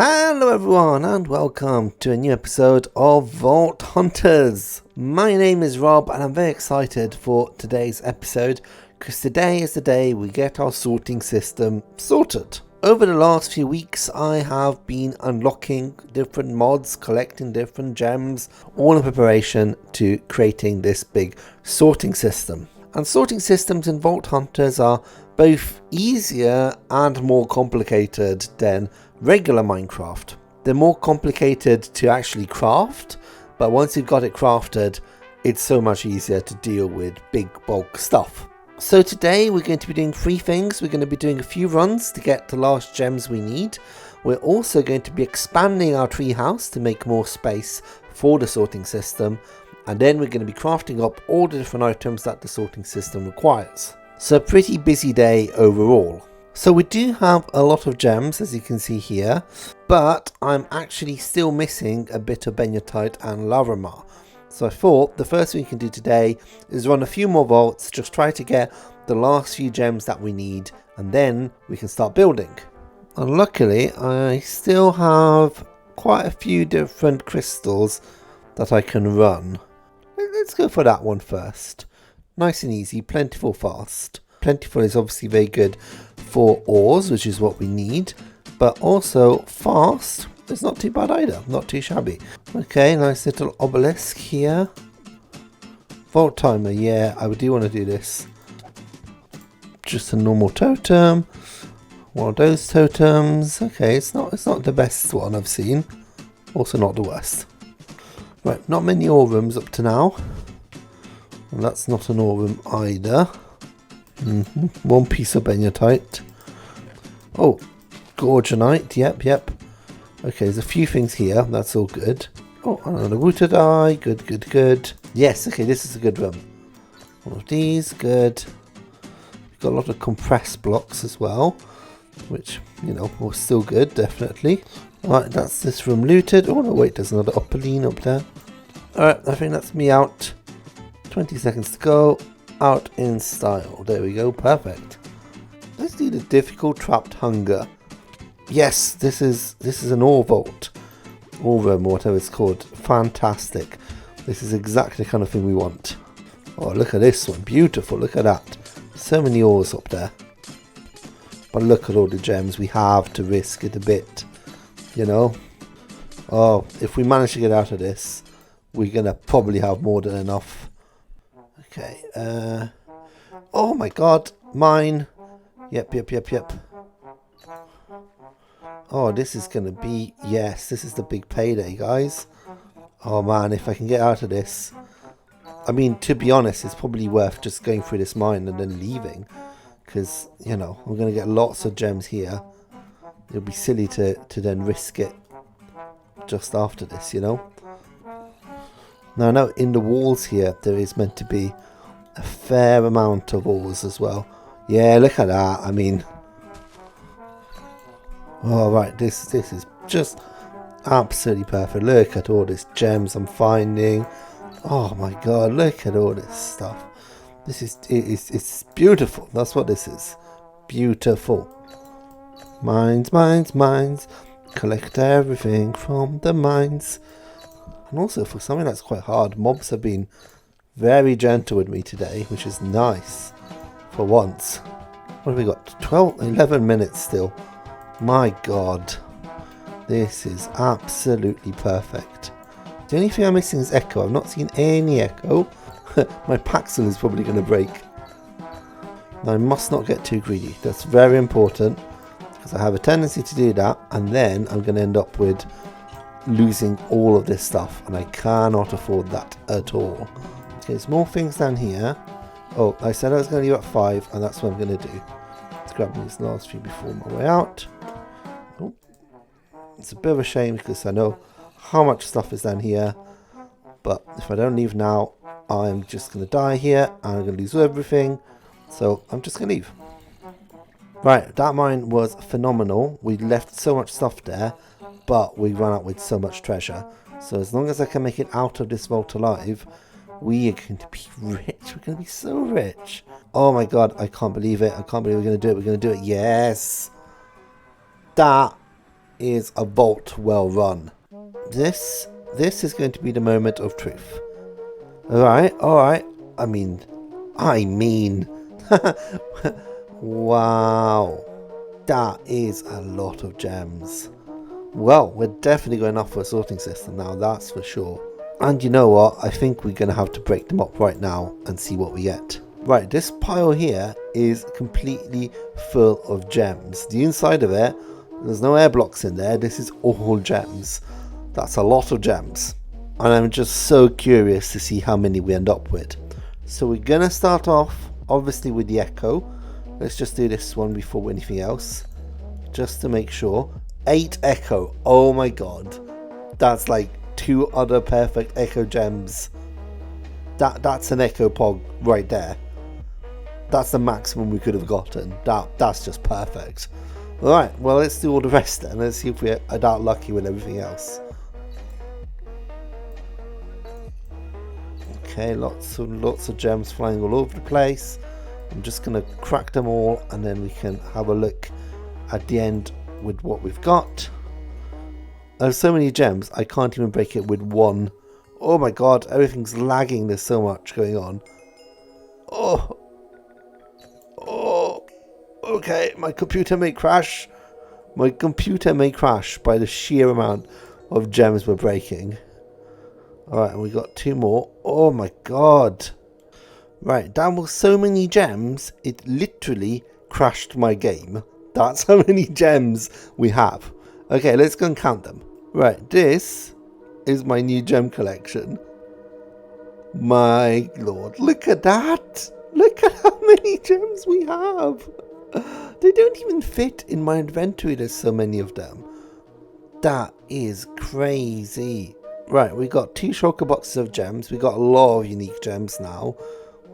Hello everyone and welcome to a new episode of Vault Hunters. My name is Rob and I'm very excited for today's episode because today is the day we get our sorting system sorted. Over the last few weeks I have been unlocking different mods, collecting different gems, all in preparation to creating this big sorting system. And sorting systems in Vault Hunters are both easier and more complicated than regular Minecraft. They're more complicated to actually craft, but once you've got it crafted, it's so much easier to deal with big bulk stuff. So today we're going to be doing three things. We're going to be doing a few runs to get the last gems we need. We're also going to be expanding our treehouse to make more space for the sorting system. And then we're going to be crafting up all the different items that the sorting system requires. So a pretty busy day overall. So we do have a lot of gems, as you can see here, but I'm actually still missing a bit of benjotite and laramar. So I thought the first thing we can do today is run a few more vaults, just try to get the last few gems that we need, and then we can start building. And luckily, I still have quite a few different crystals that I can run. Let's go for that one first. Nice and easy, plentiful fast. Plentiful is obviously very good for ores, which is what we need, but also fast is not too bad either, not too shabby. Okay, nice little obelisk here. Vault timer, yeah, I do want to do this. Just a normal totem. One of those totems. Okay, it's not the best one I've seen. Also not the worst. Right, not many ore rooms up to now. And that's not an ore room either. One piece of benjotite. Oh, gorgonite. Yep. Okay, there's a few things here. That's all good. Oh, another rooted eye. Good. Yes, okay, this is a good room. One of these. Good. We've got a lot of compressed blocks as well, which, you know, was still good, definitely. Alright, that's this room looted. Oh, no, wait, there's another opaline up there. Alright, I think that's me out. 20 seconds to go. Out in style. There we go. Perfect. Let's do the difficult trapped hunger. Yes, this is an ore vault. Ore room, whatever it's called. Fantastic. This is exactly the kind of thing we want. Oh, look at this one. Beautiful. Look at that. So many ores up there. But look at all the gems. We have to risk it a bit. You know. Oh, if we manage to get out of this, we're going to probably have more than enough. Okay, oh my god, mine. Yep. Oh, this is gonna be, yes, this is the big payday, guys. Oh man, if I can get out of this. I mean, to be honest, it's probably worth just going through this mine and then leaving. Because, you know, we're gonna get lots of gems here. It'll be silly to then risk it just after this, you know. Now, in the walls here, there is meant to be a fair amount of ores as well. Yeah, look at that. I mean, all right, this is just absolutely perfect. Look at all these gems I'm finding. Oh my god, look at all this stuff. It's beautiful. That's what this is. Beautiful. Mines. Collect everything from the mines. And also, for something that's quite hard, mobs have been very gentle with me today, which is nice for once. What have we got? 11 minutes still. My god. This is absolutely perfect. The only thing I'm missing is echo. I've not seen any echo. My Paxel is probably going to break. Now, I must not get too greedy. That's very important, because I have a tendency to do that, and then I'm going to end up with losing all of this stuff, and I cannot afford that at all. Okay, there's more things down here. Oh, I said I was going to leave at 5, and that's what I'm going to do. Let's grab these last few before my way out. Oh, it's a bit of a shame because I know how much stuff is down here, but if I don't leave now, I'm just going to die here, and I'm going to lose everything, so I'm just going to leave. Right, that mine was phenomenal. We left so much stuff there, but we ran out with so much treasure. So as long as I can make it out of this vault alive, we are going to be rich. We're going to be so rich. Oh my god, I can't believe it. I can't believe we're going to do it. We're going to do it. Yes. That is a vault well run. This is going to be the moment of truth. Alright. I mean, wow. That is a lot of gems. Well, we're definitely going off for a sorting system now, that's for sure. And you know what? I think we're going to have to break them up right now and see what we get. Right, this pile here is completely full of gems. The inside of it, there's no air blocks in there. This is all gems. That's a lot of gems. And I'm just so curious to see how many we end up with. So we're going to start off, obviously, with the echo. Let's just do this one before anything else, just to make sure. 8 echo. Oh my god. That's like 2 other perfect echo gems. That's an echo pog right there. That's the maximum we could have gotten. That's just perfect. Alright, well, let's do all the rest then. Let's see if we're that lucky with everything else. Okay, lots of gems flying all over the place. I'm just going to crack them all and then we can have a look at the end with what we've got. There's so many gems, I can't even break it with one. Oh my god, everything's lagging. There's so much going on. Oh, okay, my computer may crash. My computer may crash by the sheer amount of gems we're breaking. Alright, and we got 2 more. Oh my god. Right, that was so many gems, it literally crashed my game. That's how many gems we have. Okay, let's go and count them. Right, this is my new gem collection. My lord, look at that. Look at how many gems we have. They don't even fit in my inventory, there's so many of them. That is crazy. Right, we got 2 shulker boxes of gems. We got a lot of unique gems now.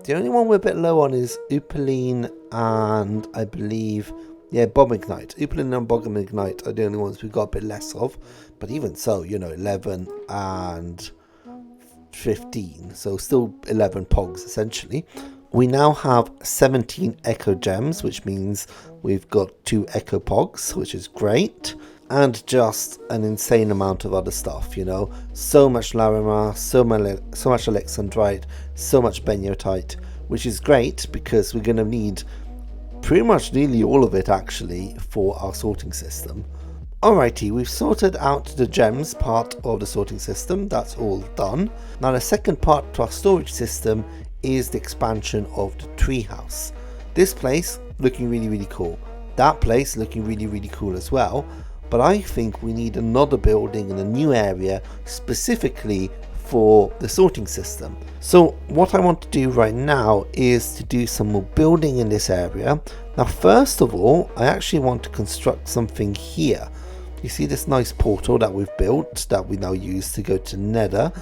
The only one we're a bit low on is Opaline and I believe, yeah, Bomb Ignite. Opaline and Bomb Ignite are the only ones we've got a bit less of. But even so, you know, 11 and 15. So still 11 pogs essentially. We now have 17 echo gems, which means we've got 2 echo pogs, which is great. And just an insane amount of other stuff, you know. So much Larimar, so much Alexandrite, so much Beniotite, which is great because we're going to need pretty much nearly all of it actually for our sorting system. Alrighty, we've sorted out the gems part of the sorting system. That's all done. Now the second part to our storage system is the expansion of the treehouse. This place looking really cool. That place looking really cool as well. But I think we need another building in a new area specifically for the sorting system. So what I want to do right now is to do some more building in this area. Now first of all, I actually want to construct something here. You see this nice portal that we've built that we now use to go to Nether.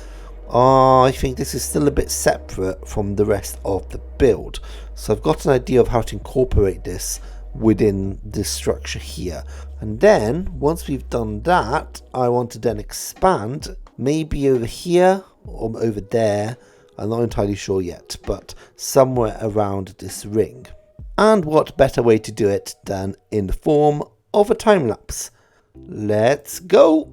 I think this is still a bit separate from the rest of the build. So I've got an idea of how to incorporate this within this structure here. And then once we've done that, I want to then expand maybe over here or over there. I'm not entirely sure yet, but somewhere around this ring. And what better way to do it than in the form of a time lapse? Let's go.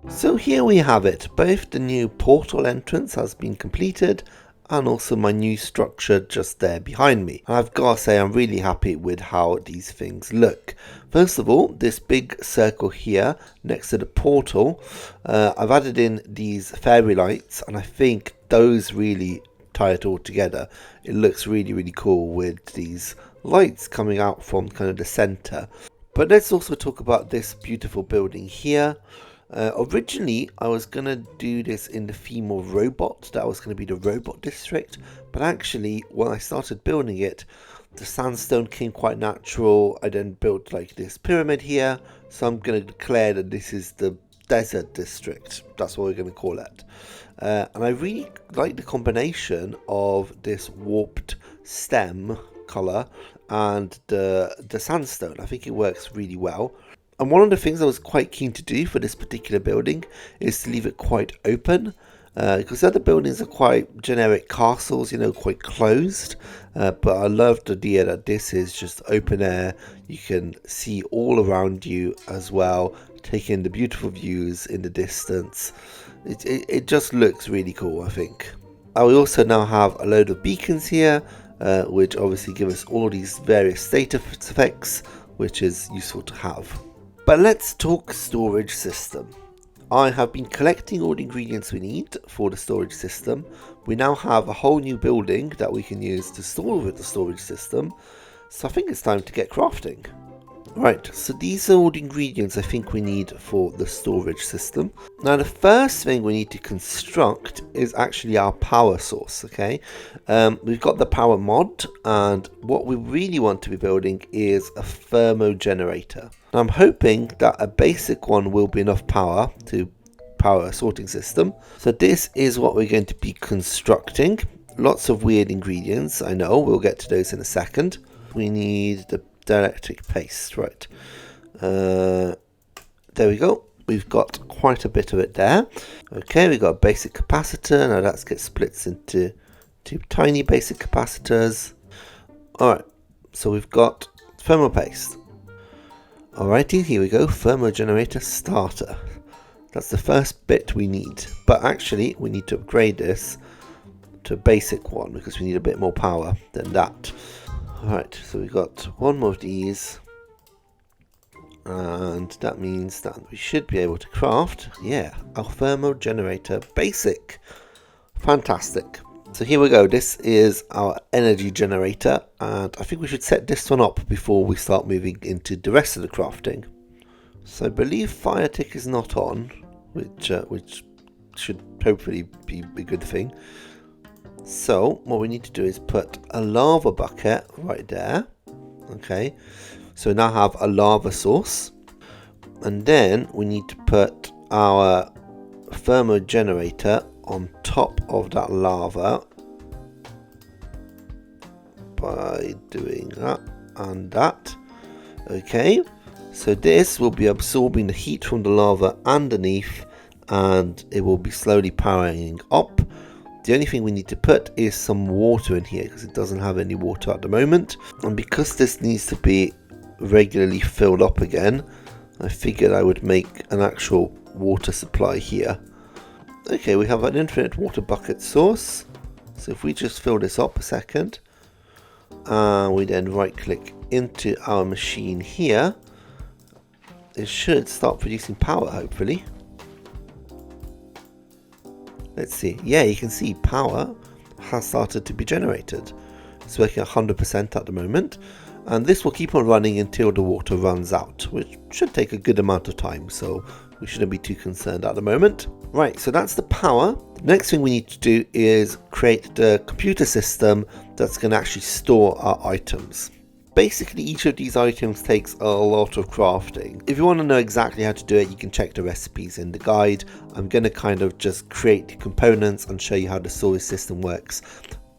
So here we have it, both the new portal entrance has been completed and also my new structure just there behind me. And I've got to say I'm really happy with how these things look. First of all, this big circle here next to the portal, I've added in these fairy lights and I think those really tie it all together. It looks really cool with these lights coming out from kind of the center. But let's also talk about this beautiful building here. Originally, I was going to do this in the theme of robots. That was going to be the robot district. But actually, when I started building it, the sandstone came quite natural. I then built like this pyramid here. So I'm going to declare that this is the desert district. That's what we're going to call it. And I really like the combination of this warped stem color and the sandstone. I think it works really well. And one of the things I was quite keen to do for this particular building is to leave it quite open, because the other buildings are quite generic castles, you know, quite closed. But I love the idea that this is just open air. You can see all around you as well, take in the beautiful views in the distance. It just looks really cool, I think. We also now have a load of beacons here, which obviously give us all these various status effects, which is useful to have. But let's talk storage system. I have been collecting all the ingredients we need for the storage system. We now have a whole new building that we can use to store with the storage system. So I think it's time to get crafting. Right, so these are all the ingredients I think we need for the storage system. Now the first thing we need to construct is actually our power source, okay? We've got the power mod, and what we really want to be building is a thermo generator. Now I'm hoping that a basic one will be enough power to power a sorting system. So this is what we're going to be constructing. Lots of weird ingredients, I know, we'll get to those in a second. We need the dielectric paste, right? There we go. We've got quite a bit of it there. Okay, we've got a basic capacitor. Now that gets split into two tiny basic capacitors. Alright, so we've got thermal paste. Alrighty, here we go. Thermo generator starter. That's the first bit we need. But actually, we need to upgrade this to a basic one because we need a bit more power than that. Alright, so we've got one more of these, and that means that we should be able to craft, yeah, our thermo generator basic. Fantastic. So here we go, this is our energy generator, and I think we should set this one up before we start moving into the rest of the crafting. So I believe fire tick is not on, which should hopefully be a good thing. So what we need to do is put a lava bucket right there. Okay, so we now have a lava source, and then we need to put our thermo generator on top of that lava by doing that and that. Okay, so this will be absorbing the heat from the lava underneath, and it will be slowly powering up. The only thing we need to put is some water in here because it doesn't have any water at the moment. And because this needs to be regularly filled up again, I figured I would make an actual water supply here. Okay, we have an infinite water bucket source. So if we just fill this up a second, we then right click into our machine here, it should start producing power hopefully. Let's see. Yeah, you can see power has started to be generated. It's working 100% at the moment. And this will keep on running until the water runs out, which should take a good amount of time. So we shouldn't be too concerned at the moment. Right, so that's the power. The next thing we need to do is create the computer system that's going to actually store our items. Basically, each of these items takes a lot of crafting. If you want to know exactly how to do it, you can check the recipes in the guide. I'm going to kind of just create the components and show you how the storage system works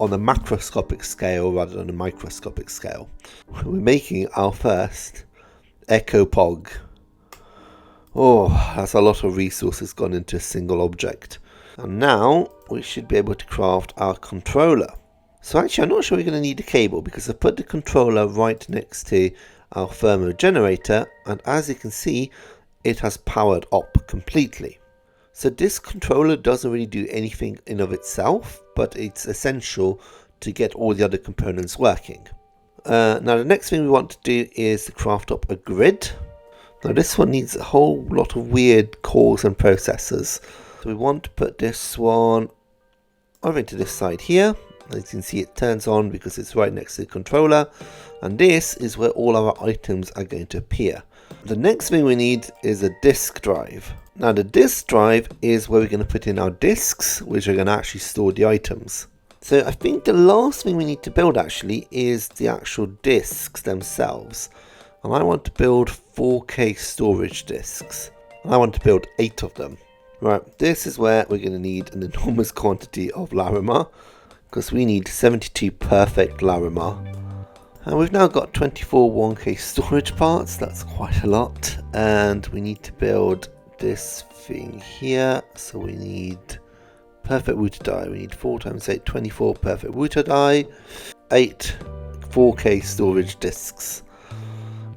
on a macroscopic scale rather than a microscopic scale. We're making our first Echo Pog. Oh, that's a lot of resources gone into a single object. And now we should be able to craft our controller. So actually I'm not sure we're going to need a cable because I've put the controller right next to our thermo generator, and as you can see it has powered up completely. So this controller doesn't really do anything in of itself, but it's essential to get all the other components working. Now the next thing we want to do is to craft up a grid. Now this one needs a whole lot of weird cores and processors. So we want to put this one over into this side here. As you can see, it turns on because it's right next to the controller, and this is where all our items are going to appear. The next thing we need is a disk drive. Now the disk drive is where we're going to put in our disks, which are going to actually store the items. So I think the last thing we need to build actually is the actual disks themselves. And I want to build 4K storage disks. And I want to build 8 of them. Right, this is where we're going to need an enormous quantity of Larimar, because we need 72 perfect Larimar. And we've now got 24 1K storage parts, that's quite a lot. And we need to build this thing here, so we need perfect router die. We need 4 times 8, 24 perfect router die, 8 4K storage disks.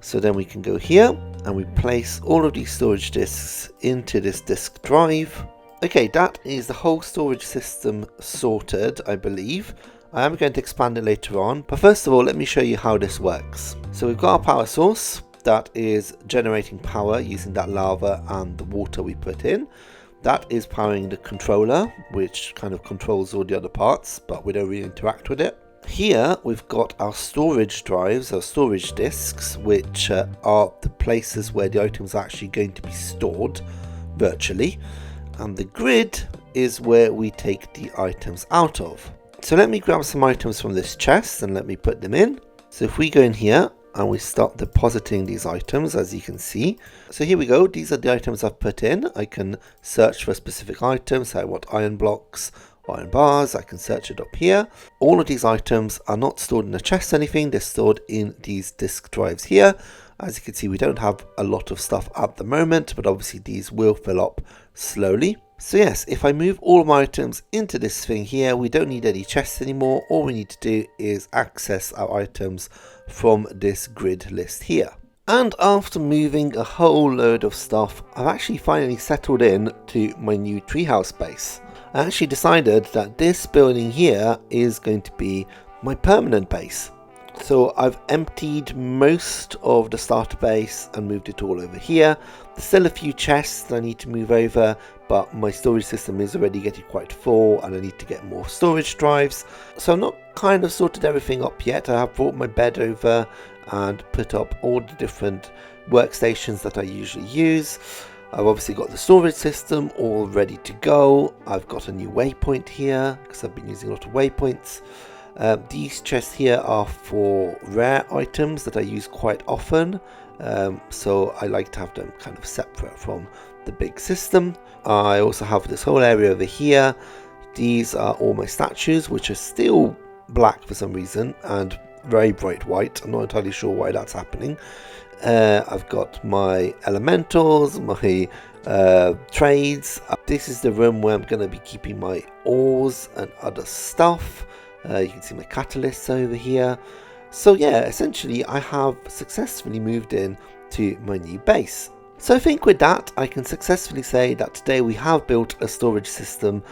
So then we can go here and we place all of these storage disks into this disk drive. Okay, that is the whole storage system sorted, I believe. I am going to expand it later on, but first of all, let me show you how this works. So we've got our power source that is generating power using that lava and the water we put in. That is powering the controller, which kind of controls all the other parts, but we don't really interact with it. Here we've got our storage drives, our storage disks, which are the places where the items are actually going to be stored virtually. And the grid is where we take the items out of. So let me grab some items from this chest and let me put them in. So if we go in here and we start depositing these items, as you can see. So here we go, these are the items I've put in. I can search for specific items, so I want iron blocks, iron bars, I can search it up here. All of these items are not stored in a chest or anything, they're stored in these disk drives here. As you can see, we don't have a lot of stuff at the moment, but obviously these will fill up slowly. So yes, if I move all of my items into this thing here, we don't need any chests anymore. All we need to do is access our items from this grid list here. And after moving a whole load of stuff, I've actually finally settled in to my new treehouse base. I actually decided that this building here is going to be my permanent base. So I've emptied most of the starter base and moved it all over here. There's still a few chests that I need to move over, but my storage system is already getting quite full and I need to get more storage drives. So I've not kind of sorted everything up yet. I have brought my bed over and put up all the different workstations that I usually use. I've obviously got the storage system all ready to go. I've got a new waypoint here because I've been using a lot of waypoints. These chests here are for rare items that I use quite often, so I like to have them kind of separate from the big system. I also have this whole area over here. These are all my statues, which are still black for some reason and very bright white. I'm not entirely sure why that's happening. I've got my elementals, my trades. This is the room where I'm going to be keeping my ores and other stuff. You can see my catalysts over here. So yeah, essentially I have successfully moved in to my new base. So I think with that I can successfully say that today we have built a storage system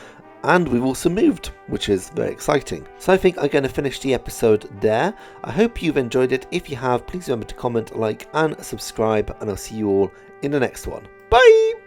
and we've also moved, which is very exciting. So I think I'm going to finish the episode there. I hope you've enjoyed it. If you have, please remember to comment, like and subscribe, and I'll see you all in the next one. Bye!